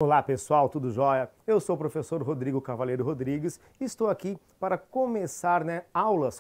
Olá pessoal, tudo jóia? Eu sou o professor Rodrigo Cavaleiro Rodrigues e estou aqui para começar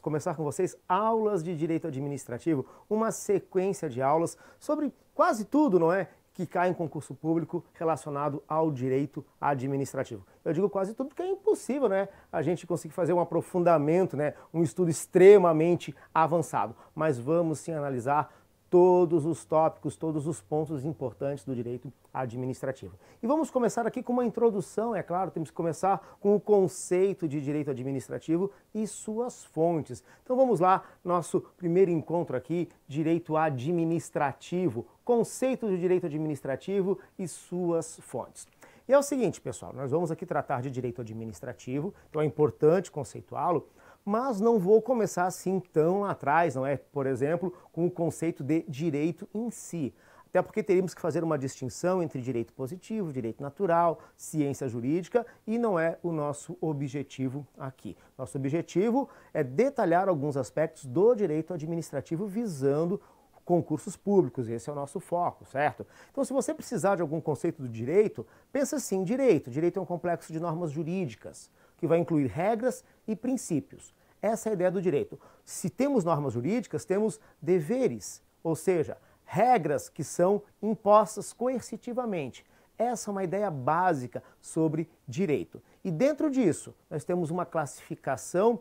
começar com vocês aulas de Direito Administrativo, uma sequência de aulas sobre quase tudo, não é? Que cai em concurso público relacionado ao direito administrativo. Eu digo quase tudo porque é impossível, né? A gente conseguir fazer um aprofundamento, né? Um estudo extremamente avançado. Mas vamos sim analisar todos os tópicos, todos os pontos importantes do direito administrativo. E vamos começar aqui com uma introdução, é claro, temos que começar com o conceito de direito administrativo e suas fontes. Então vamos lá, nosso primeiro encontro aqui, direito administrativo, conceito de direito administrativo e suas fontes. E é o seguinte, pessoal, nós vamos aqui tratar de direito administrativo, então é importante conceituá-lo, mas não vou começar assim tão lá atrás, não é? Por exemplo, com o conceito de direito em si. Até porque teríamos que fazer uma distinção entre direito positivo, direito natural, ciência jurídica, e não é o nosso objetivo aqui. Nosso objetivo é detalhar alguns aspectos do direito administrativo visando concursos públicos, esse é o nosso foco, certo? Então, se você precisar de algum conceito do direito, pensa assim, direito. Direito é um complexo de normas jurídicas, que vai incluir regras e princípios. Essa é a ideia do direito. Se temos normas jurídicas, temos deveres, ou seja, regras que são impostas coercitivamente. Essa é uma ideia básica sobre direito. E dentro disso, nós temos uma classificação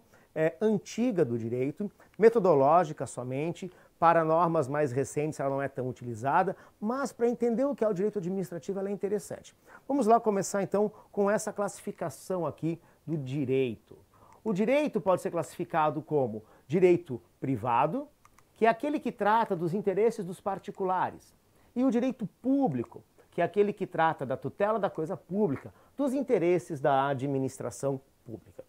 antiga do direito, metodológica somente. Para normas mais recentes ela não é tão utilizada, mas para entender o que é o direito administrativo ela é interessante. Vamos lá começar então com essa classificação aqui do direito. O direito pode ser classificado como direito privado, que é aquele que trata dos interesses dos particulares, e o direito público, que é aquele que trata da tutela da coisa pública, dos interesses da administração pública.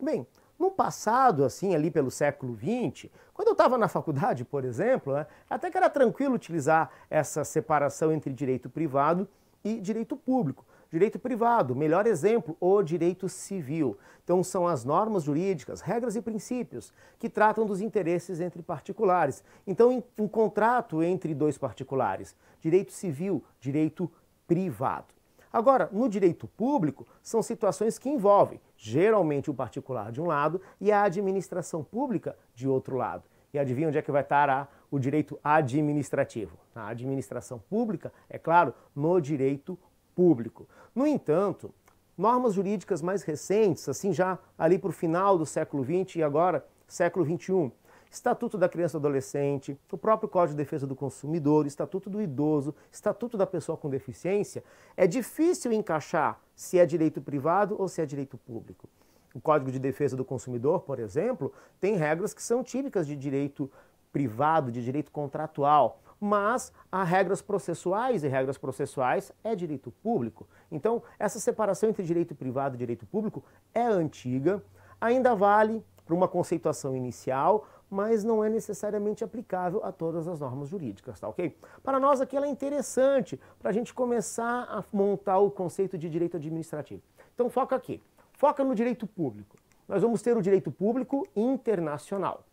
Bem, no passado, assim, ali pelo século XX, quando eu estava na faculdade, por exemplo, até que era tranquilo utilizar essa separação entre direito privado e direito público. Direito privado, melhor exemplo, o direito civil. Então são as normas jurídicas, regras e princípios que tratam dos interesses entre particulares. Então um contrato entre dois particulares, direito civil, direito privado. Agora, no direito público, são situações que envolvem geralmente o particular de um lado e a administração pública de outro lado. E adivinha onde é que vai estar o direito administrativo? A administração pública, é claro, no direito público. No entanto, normas jurídicas mais recentes, assim já ali para o final do século XX e agora século XXI, Estatuto da Criança e do Adolescente, o próprio Código de Defesa do Consumidor, Estatuto do Idoso, Estatuto da Pessoa com Deficiência, é difícil encaixar se é direito privado ou se é direito público. O Código de Defesa do Consumidor, por exemplo, tem regras que são típicas de direito privado, de direito contratual, mas há regras processuais e regras processuais é direito público. Então, essa separação entre direito privado e direito público é antiga, ainda vale para uma conceituação inicial, mas não é necessariamente aplicável a todas as normas jurídicas, tá ok? Para nós aqui ela é interessante para a gente começar a montar o conceito de direito administrativo. Então foca aqui, foca no direito público. Nós vamos ter o direito público internacional,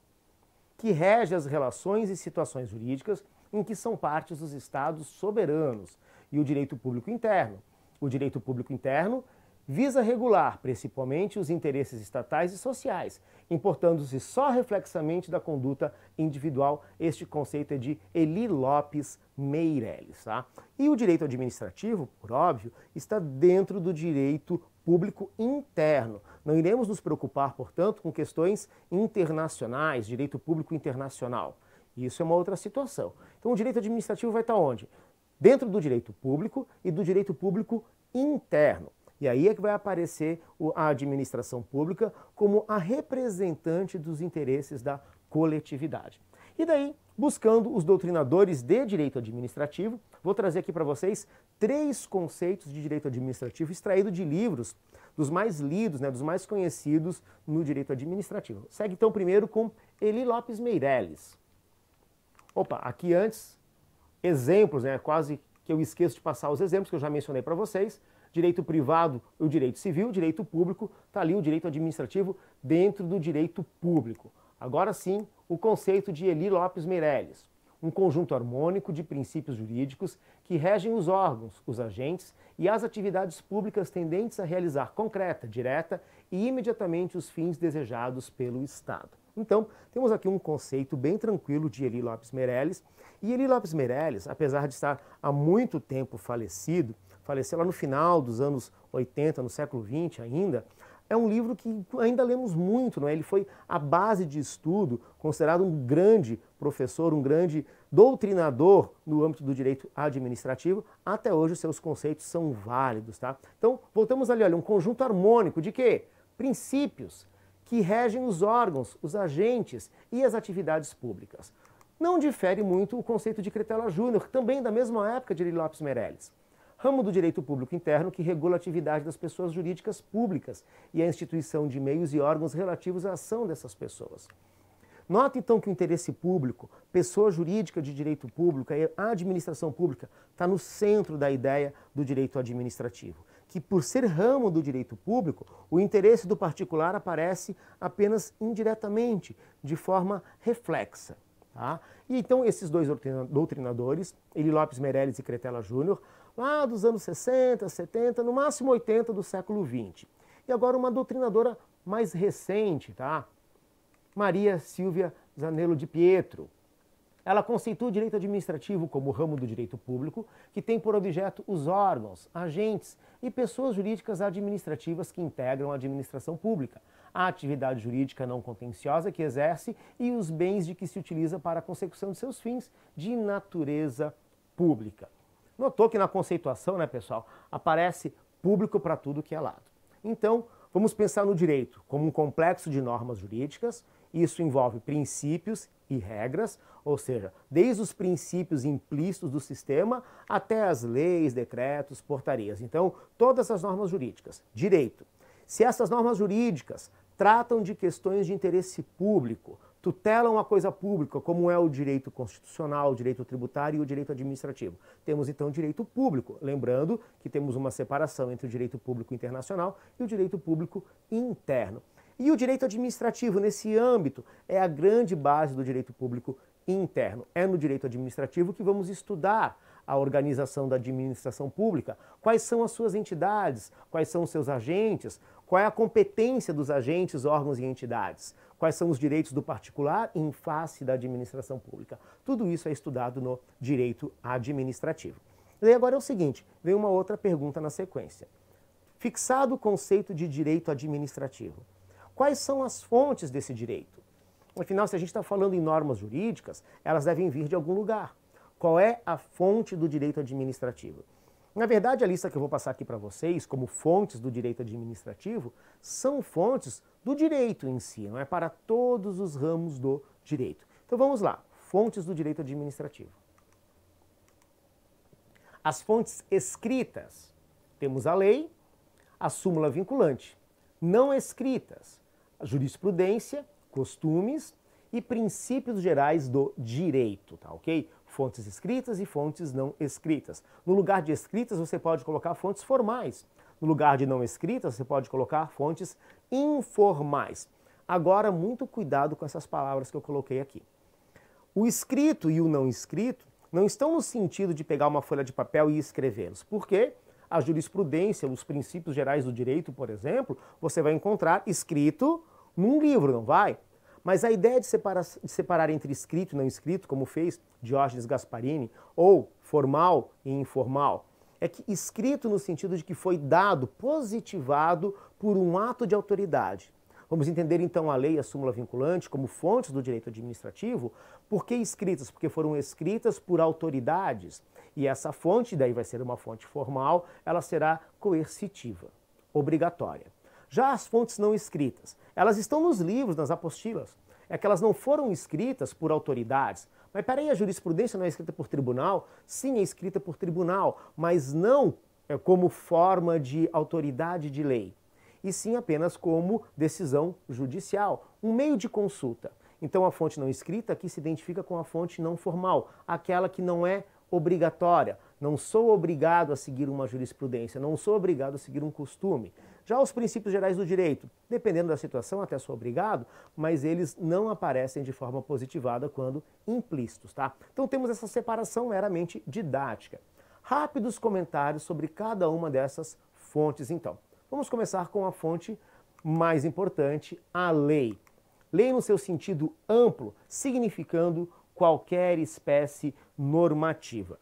que rege as relações e situações jurídicas em que são partes os estados soberanos, e o direito público interno. O direito público interno visa regular principalmente os interesses estatais e sociais, importando-se só reflexamente da conduta individual. Este conceito é de Eli Lopes Meireles. Tá? E o direito administrativo, por óbvio, está dentro do direito público interno. Não iremos nos preocupar, portanto, com questões internacionais, direito público internacional. Isso é uma outra situação. Então o direito administrativo vai estar onde? Dentro do direito público e do direito público interno. E aí é que vai aparecer a administração pública como a representante dos interesses da coletividade. E daí, buscando os doutrinadores de direito administrativo, vou trazer aqui para vocês 3 conceitos de direito administrativo extraídos de livros dos mais lidos, dos mais conhecidos no direito administrativo. Segue então primeiro com Eli Lopes Meireles. Opa, aqui antes, exemplos, quase que eu esqueço de passar os exemplos que eu já mencionei para vocês. Direito privado, o direito civil, direito público, está ali o direito administrativo dentro do direito público. Agora sim, o conceito de Eli Lopes Meireles. um conjunto harmônico de princípios jurídicos que regem os órgãos, os agentes e as atividades públicas tendentes a realizar concreta, direta e imediatamente os fins desejados pelo Estado. Então, temos aqui um conceito bem tranquilo de Elie Lopes Meireles. E Elie Lopes Meireles, apesar de estar há muito tempo falecido, faleceu lá no final dos anos 80, no século XX ainda, é um livro que ainda lemos muito, não é? Ele foi a base de estudo, considerado um grande professor, um grande doutrinador no âmbito do direito administrativo. Até hoje os seus conceitos são válidos, tá? Então, voltamos ali, olha, um conjunto harmônico de quê? Princípios que regem os órgãos, os agentes e as atividades públicas. Não difere muito o conceito de Cretela Júnior, também da mesma época de Elie Lopes Meireles. Ramo do direito público interno que regula a atividade das pessoas jurídicas públicas e a instituição de meios e órgãos relativos à ação dessas pessoas. Nota então que o interesse público, pessoa jurídica de direito público e a administração pública está no centro da ideia do direito administrativo, que por ser ramo do direito público, o interesse do particular aparece apenas indiretamente, de forma reflexa. Tá? E então esses dois doutrinadores, Elie Lopes Meireles e Cretela Júnior, lá dos anos 60, 70, no máximo 80 do século XX. E agora uma doutrinadora mais recente, tá? Maria Silvia Zanello di Pietro. Ela conceitua o direito administrativo como ramo do direito público, que tem por objeto os órgãos, agentes e pessoas jurídicas administrativas que integram a administração pública, a atividade jurídica não contenciosa que exerce e os bens de que se utiliza para a consecução de seus fins de natureza pública. Notou que na conceituação, né, pessoal, aparece público para tudo que é lado. Então, vamos pensar no direito como um complexo de normas jurídicas. Isso envolve princípios e regras, ou seja, desde os princípios implícitos do sistema até as leis, decretos, portarias. Então, todas as normas jurídicas. Direito. Se essas normas jurídicas tratam de questões de interesse público, tutelam a coisa pública, como é o direito constitucional, o direito tributário e o direito administrativo. Temos então direito público, lembrando que temos uma separação entre o direito público internacional e o direito público interno. E o direito administrativo, nesse âmbito, é a grande base do direito público interno. É no direito administrativo que vamos estudar a organização da administração pública, quais são as suas entidades, quais são os seus agentes, qual é a competência dos agentes, órgãos e entidades, quais são os direitos do particular em face da administração pública. Tudo isso é estudado no direito administrativo. E agora é o seguinte, vem uma outra pergunta na sequência. Fixado o conceito de direito administrativo, quais são as fontes desse direito? Afinal, se a gente está falando em normas jurídicas, elas devem vir de algum lugar. Qual é a fonte do direito administrativo? Na verdade, a lista que eu vou passar aqui para vocês, como fontes do direito administrativo, são fontes do direito em si, não é para todos os ramos do direito. Então vamos lá, fontes do direito administrativo. As fontes escritas, temos a lei, a súmula vinculante. Não escritas, a jurisprudência, costumes e princípios gerais do direito, tá ok? Fontes escritas e fontes não escritas. No lugar de escritas, você pode colocar fontes formais. No lugar de não escritas, você pode colocar fontes informais. Agora, muito cuidado com essas palavras que eu coloquei aqui. O escrito e o não escrito não estão no sentido de pegar uma folha de papel e escrevê-los. Por quê? A jurisprudência, os princípios gerais do direito, por exemplo, você vai encontrar escrito num livro, não vai? Mas a ideia de separar entre escrito e não escrito, como fez Diógenes Gasparini, ou formal e informal, é que escrito no sentido de que foi dado, positivado por um ato de autoridade. Vamos entender então a lei e a súmula vinculante como fontes do direito administrativo. Por que escritas? Porque foram escritas por autoridades. E essa fonte, daí vai ser uma fonte formal, ela será coercitiva, obrigatória. Já as fontes não escritas, elas estão nos livros, nas apostilas. É que elas não foram escritas por autoridades. Mas peraí, a jurisprudência não é escrita por tribunal? Sim, é escrita por tribunal, mas não como forma de autoridade de lei, e sim apenas como decisão judicial, um meio de consulta. Então a fonte não escrita aqui se identifica com a fonte não formal, aquela que não é obrigatória, Não sou obrigado a seguir uma jurisprudência, não sou obrigado a seguir um costume. Já os princípios gerais do direito, dependendo da situação, até sou obrigado, mas eles não aparecem de forma positivada quando implícitos, tá? Então temos essa separação meramente didática. Rápidos comentários sobre cada uma dessas fontes, então. Vamos começar com a fonte mais importante, a lei. Lei no seu sentido amplo, significando qualquer espécie normativa.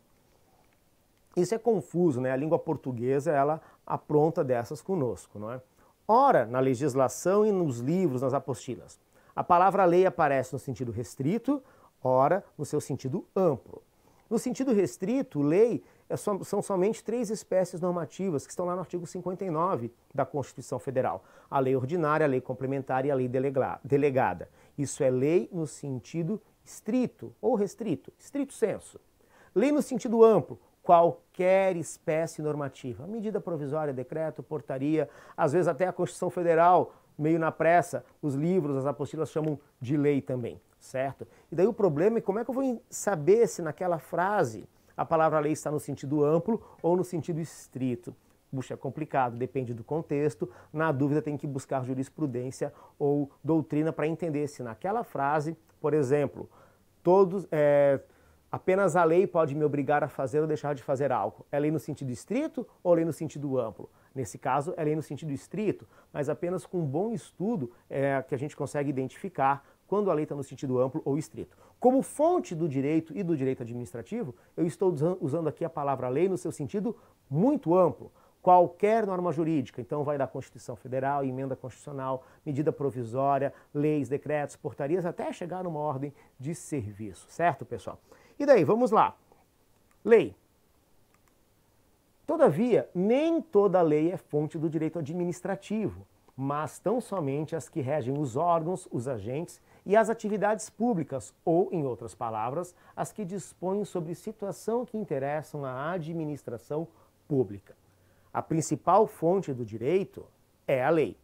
Isso é confuso, né? A língua portuguesa, ela apronta dessas conosco, não é? Ora, na legislação e nos livros, nas apostilas, a palavra lei aparece no sentido restrito, ora no seu sentido amplo. No sentido restrito, lei são somente 3 espécies normativas que estão lá no artigo 59 da Constituição Federal. A lei ordinária, a lei complementar e a lei delegada. Isso é lei no sentido estrito ou restrito, estrito sensu. Lei no sentido amplo, qualquer espécie normativa. Medida provisória, decreto, portaria, às vezes até a Constituição Federal, meio na pressa, os livros, as apostilas chamam de lei também, certo? E daí o problema é como é que eu vou saber se naquela frase a palavra lei está no sentido amplo ou no sentido estrito. Puxa, é complicado, depende do contexto. Na dúvida tem que buscar jurisprudência ou doutrina para entender se naquela frase, por exemplo, apenas a lei pode me obrigar a fazer ou deixar de fazer algo. É lei no sentido estrito ou lei no sentido amplo? Nesse caso, é lei no sentido estrito, mas apenas com um bom estudo é que a gente consegue identificar quando a lei está no sentido amplo ou estrito. Como fonte do direito e do direito administrativo, eu estou usando aqui a palavra lei no seu sentido muito amplo. Qualquer norma jurídica, então vai da Constituição Federal, emenda constitucional, medida provisória, leis, decretos, portarias, até chegar numa ordem de serviço, certo, pessoal? E daí, vamos lá. Lei. Todavia, nem toda lei é fonte do direito administrativo, mas tão somente as que regem os órgãos, os agentes e as atividades públicas, ou, em outras palavras, as que dispõem sobre situação que interessam à administração pública. A principal fonte do direito é a lei.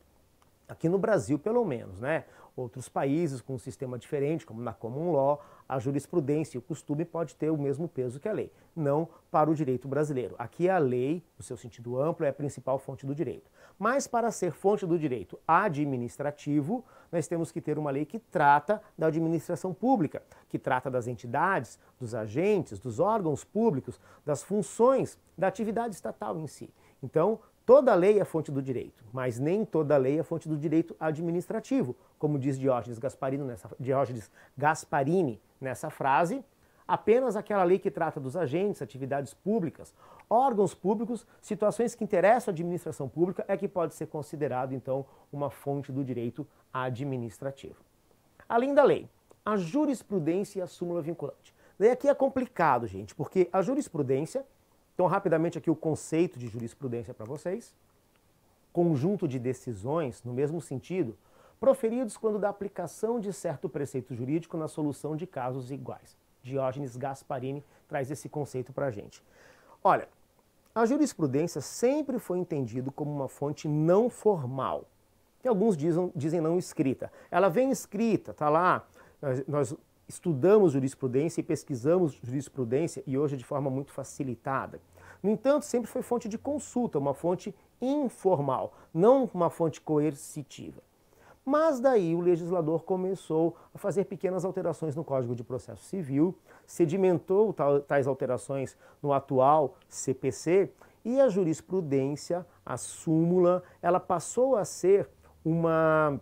Aqui no Brasil, pelo menos, né? Outros países com um sistema diferente, como na common law, a jurisprudência e o costume pode ter o mesmo peso que a lei. Não para o direito brasileiro. Aqui a lei, no seu sentido amplo, é a principal fonte do direito. Mas para ser fonte do direito administrativo, nós temos que ter uma lei que trata da administração pública, que trata das entidades, dos agentes, dos órgãos públicos, das funções, da atividade estatal em si. Então, toda lei é fonte do direito, mas nem toda lei é fonte do direito administrativo. Como diz Diógenes Gasparini nessa frase, apenas aquela lei que trata dos agentes, atividades públicas, órgãos públicos, situações que interessam a administração pública é que pode ser considerado, então, uma fonte do direito administrativo. Além da lei, a jurisprudência e a súmula vinculante. Daí aqui é complicado, gente, porque a jurisprudência, então rapidamente aqui o conceito de jurisprudência para vocês, conjunto de decisões, no mesmo sentido, proferidos quando da aplicação de certo preceito jurídico na solução de casos iguais. Diógenes Gasparini traz esse conceito para a gente. Olha, a jurisprudência sempre foi entendido como uma fonte não formal. E alguns dizem não escrita. Ela vem escrita, está lá. Nós estudamos jurisprudência e pesquisamos jurisprudência e hoje de forma muito facilitada. No entanto, sempre foi fonte de consulta, uma fonte informal, não uma fonte coercitiva. Mas daí o legislador começou a fazer pequenas alterações no Código de Processo Civil, sedimentou tais alterações no atual CPC e a jurisprudência, a súmula, ela passou a ser uma,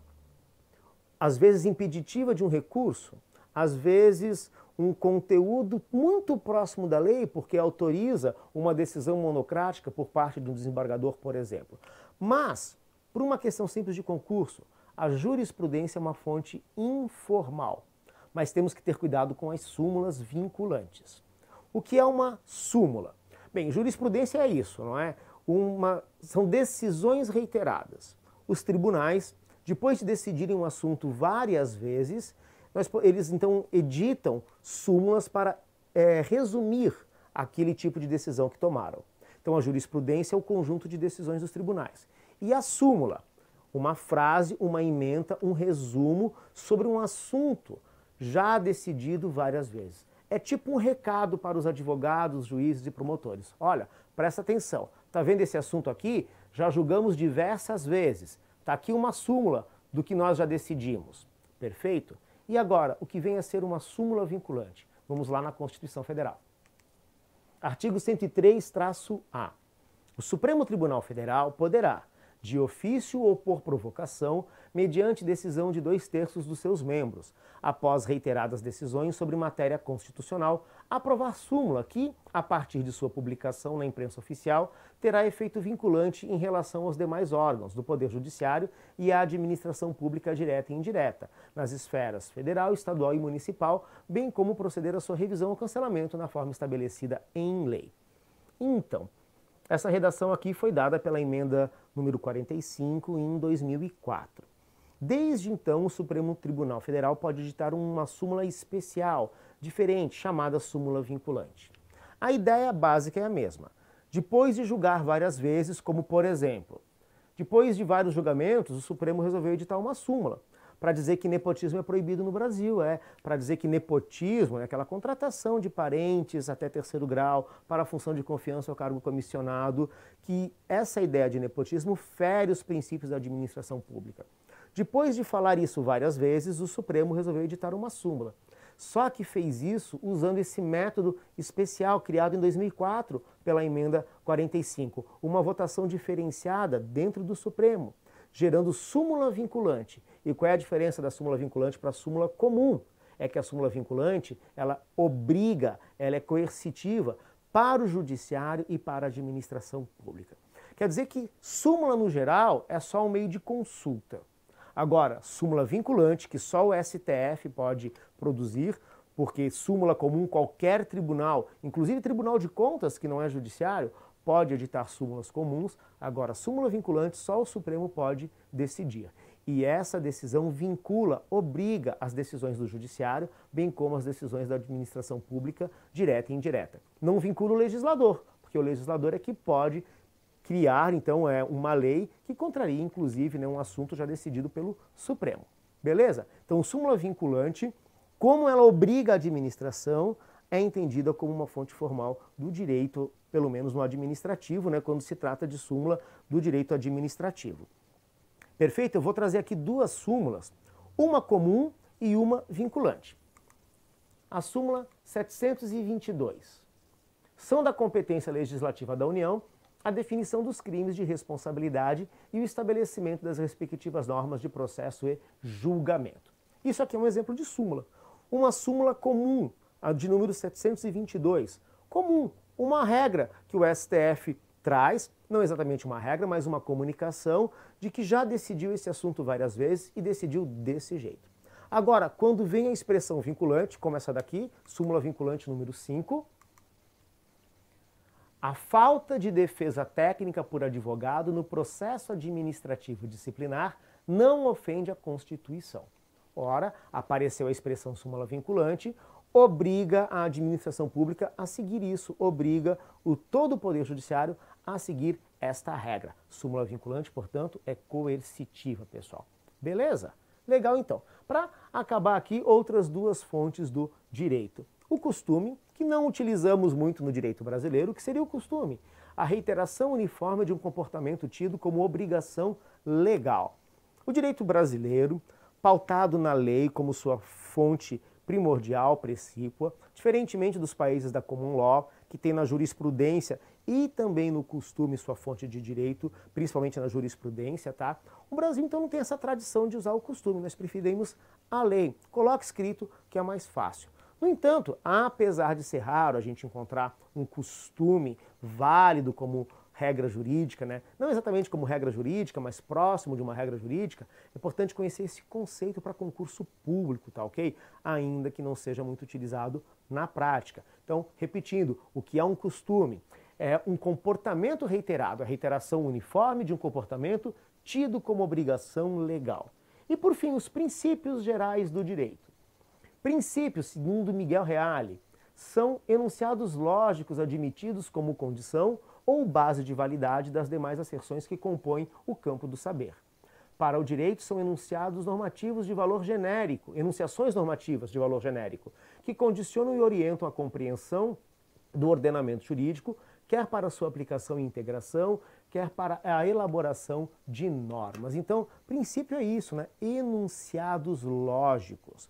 às vezes, impeditiva de um recurso, às vezes um conteúdo muito próximo da lei, porque autoriza uma decisão monocrática por parte de um desembargador, por exemplo. Mas, por uma questão simples de concurso, a jurisprudência é uma fonte informal, mas temos que ter cuidado com as súmulas vinculantes. O que é uma súmula? Bem, jurisprudência é isso, não é? São decisões reiteradas. Os tribunais, depois de decidirem um assunto várias vezes, eles então editam súmulas para resumir aquele tipo de decisão que tomaram. Então a jurisprudência é o conjunto de decisões dos tribunais. E a súmula? Uma frase, uma ementa, um resumo sobre um assunto já decidido várias vezes. é tipo um recado para os advogados, juízes e promotores. Olha, presta atenção, tá vendo esse assunto aqui? Já julgamos diversas vezes. Tá aqui uma súmula do que nós já decidimos. Perfeito? E agora, o que vem a ser uma súmula vinculante? Vamos lá na Constituição Federal. Artigo 103-A. O Supremo Tribunal Federal poderá, de ofício ou por provocação, mediante decisão de 2/3 dos seus membros, após reiteradas decisões sobre matéria constitucional, aprovar súmula que, a partir de sua publicação na imprensa oficial, terá efeito vinculante em relação aos demais órgãos do Poder Judiciário e à administração pública direta e indireta, nas esferas federal, estadual e municipal, bem como proceder à sua revisão ou cancelamento na forma estabelecida em lei. Então, essa redação aqui foi dada pela emenda número 45 em 2004. Desde então, o Supremo Tribunal Federal pode editar uma súmula especial, diferente, chamada súmula vinculante. A ideia básica é a mesma. Depois de julgar várias vezes, como por exemplo, depois de vários julgamentos, o Supremo resolveu editar uma súmula para dizer que nepotismo é proibido no Brasil, para dizer que nepotismo é aquela contratação de parentes até 3º grau para a função de confiança ou cargo comissionado, que essa ideia de nepotismo fere os princípios da administração pública. Depois de falar isso várias vezes, o Supremo resolveu editar uma súmula. Só que fez isso usando esse método especial criado em 2004 pela emenda 45, uma votação diferenciada dentro do Supremo, gerando súmula vinculante. E qual é a diferença da súmula vinculante para a súmula comum? É que a súmula vinculante, ela obriga, ela é coercitiva para o judiciário e para a administração pública. Quer dizer que súmula, no geral, é só um meio de consulta. Agora, súmula vinculante, que só o STF pode produzir, porque súmula comum qualquer tribunal, inclusive Tribunal de Contas, que não é judiciário, pode editar súmulas comuns. Agora, súmula vinculante só o Supremo pode decidir. E essa decisão vincula, obriga as decisões do judiciário, bem como as decisões da administração pública, direta e indireta. Não vincula o legislador, porque o legislador é que pode criar, então, uma lei que contraria, inclusive, um assunto já decidido pelo Supremo. Beleza? Então, súmula vinculante, como ela obriga a administração, é entendida como uma fonte formal do direito, pelo menos no administrativo, quando se trata de súmula do direito administrativo. Perfeito? Eu vou trazer aqui duas súmulas, uma comum e uma vinculante. A súmula 722. São da competência legislativa da União a definição dos crimes de responsabilidade e o estabelecimento das respectivas normas de processo e julgamento. Isso aqui é um exemplo de súmula. Uma súmula comum, a de número 722. Comum, uma regra que o STF traz, não exatamente uma regra, mas uma comunicação de que já decidiu esse assunto várias vezes e decidiu desse jeito. Agora, quando vem a expressão vinculante, como essa daqui, súmula vinculante número 5, a falta de defesa técnica por advogado no processo administrativo disciplinar não ofende a Constituição. Ora, apareceu a expressão súmula vinculante, obriga a administração pública a seguir isso, obriga todo o Poder Judiciário a seguir esta regra. Súmula vinculante, portanto, é coercitiva, pessoal. Beleza? Legal, então. Para acabar aqui, outras duas fontes do direito. O costume, que não utilizamos muito no direito brasileiro, que seria o costume. A reiteração uniforme de um comportamento tido como obrigação legal. O direito brasileiro, pautado na lei como sua fonte primordial, precípua, diferentemente dos países da common law, que tem na jurisprudência e também no costume sua fonte de direito, principalmente na jurisprudência, tá? O Brasil, então, não tem essa tradição de usar o costume, nós preferimos a lei. Coloca escrito que é mais fácil. No entanto, apesar de ser raro a gente encontrar um costume válido como regra jurídica, não exatamente como regra jurídica, mas próximo de uma regra jurídica, é importante conhecer esse conceito para concurso público, tá ok? Ainda que não seja muito utilizado na prática. Então, repetindo, o que é um costume? É um comportamento reiterado, a reiteração uniforme de um comportamento tido como obrigação legal. E, por fim, os princípios gerais do direito. Princípios, segundo Miguel Reale, são enunciados lógicos admitidos como condição ou base de validade das demais asserções que compõem o campo do saber. para o direito são enunciados normativos de valor genérico, enunciações normativas de valor genérico, que condicionam e orientam a compreensão do ordenamento jurídico, quer para sua aplicação e integração, quer para a elaboração de normas. Então, princípio é isso, né? Enunciados lógicos.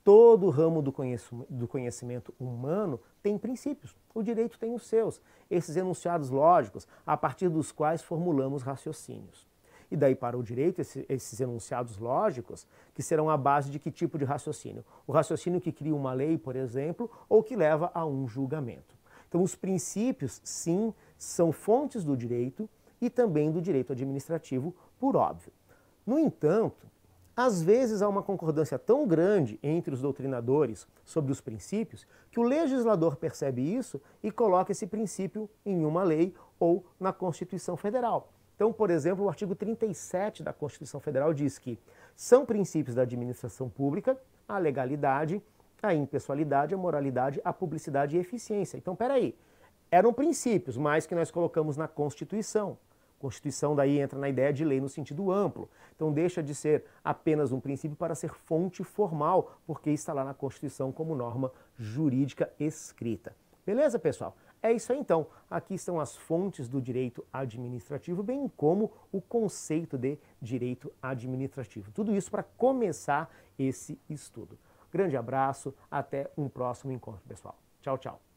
Todo ramo do conhecimento humano tem princípios. O direito tem os seus. Esses enunciados lógicos, a partir dos quais formulamos raciocínios. E daí para o direito, esses enunciados lógicos, que serão a base de que tipo de raciocínio? O raciocínio que cria uma lei, por exemplo, ou que leva a um julgamento. Então, os princípios, sim, são fontes do direito e também do direito administrativo, por óbvio. No entanto, às vezes há uma concordância tão grande entre os doutrinadores sobre os princípios que o legislador percebe isso e coloca esse princípio em uma lei ou na Constituição Federal. Então, por exemplo, o artigo 37 da Constituição Federal diz que são princípios da administração pública a legalidade, a impessoalidade, a moralidade, a publicidade e a eficiência. Então, peraí, eram princípios, mas que nós colocamos na Constituição. Constituição daí entra na ideia de lei no sentido amplo. Então deixa de ser apenas um princípio para ser fonte formal, porque está lá na Constituição como norma jurídica escrita. Beleza, pessoal? É isso aí então. Aqui estão as fontes do direito administrativo, bem como o conceito de direito administrativo. Tudo isso para começar esse estudo. Grande abraço, até um próximo encontro, pessoal. Tchau, tchau.